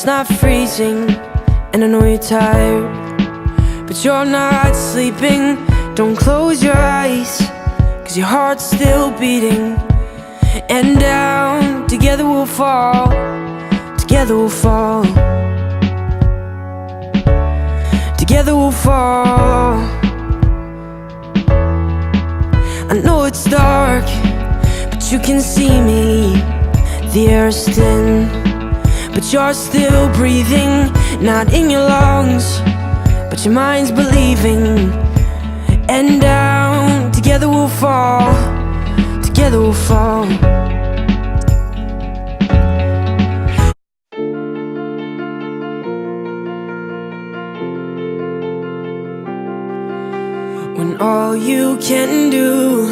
It's not freezing, and I know you're tired, but you're not sleeping. Don't close your eyes, 'cause your heart's still beating. And down, together we'll fall, together we'll fall, together we'll fall. I know it's dark, but you can see me. The air is thin, but you're still breathing. Not in your lungs, but your mind's believing. And down, together we'll fall, together we'll fall. When all you can do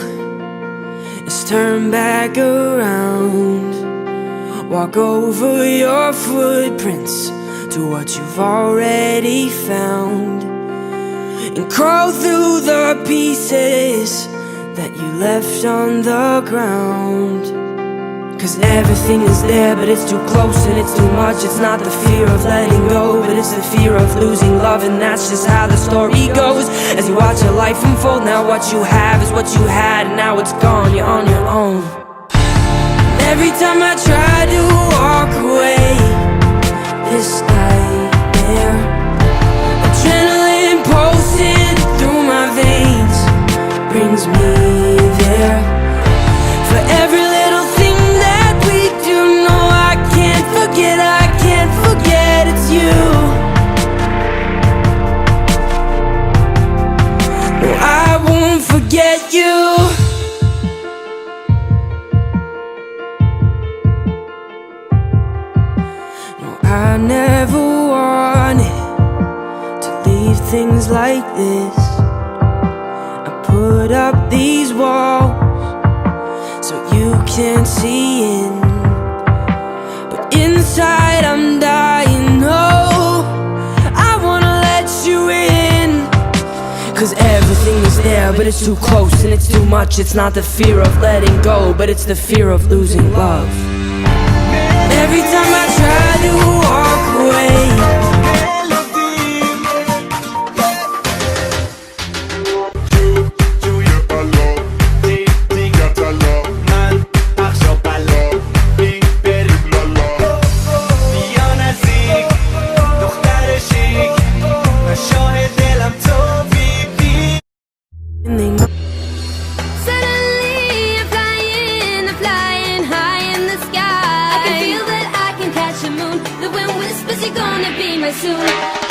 is turn back around, walk over your footprints to what you've already found, and crawl through the pieces that you left on the ground. 'Cause everything is there, but it's too close and it's too much. It's not the fear of letting go, but it's the fear of losing love. And that's just how the story goes. As you watch your life unfold, now what you have is what you had, and now it's gone, you're on your own. And every time I try to walk away, this nightmare, adrenaline pulsing through my veins, brings me there. For every little thing that we do, no, I can't forget it's you. No, I won't forget you. No, I never wanted to leave things like this. I put up these walls so you can't see in, but inside I'm dying. Oh, I wanna let you in, 'cause everything is there, but it's too close and it's too much. It's not the fear of letting go, but it's the fear of losing love. Every time I try to walk away, soon.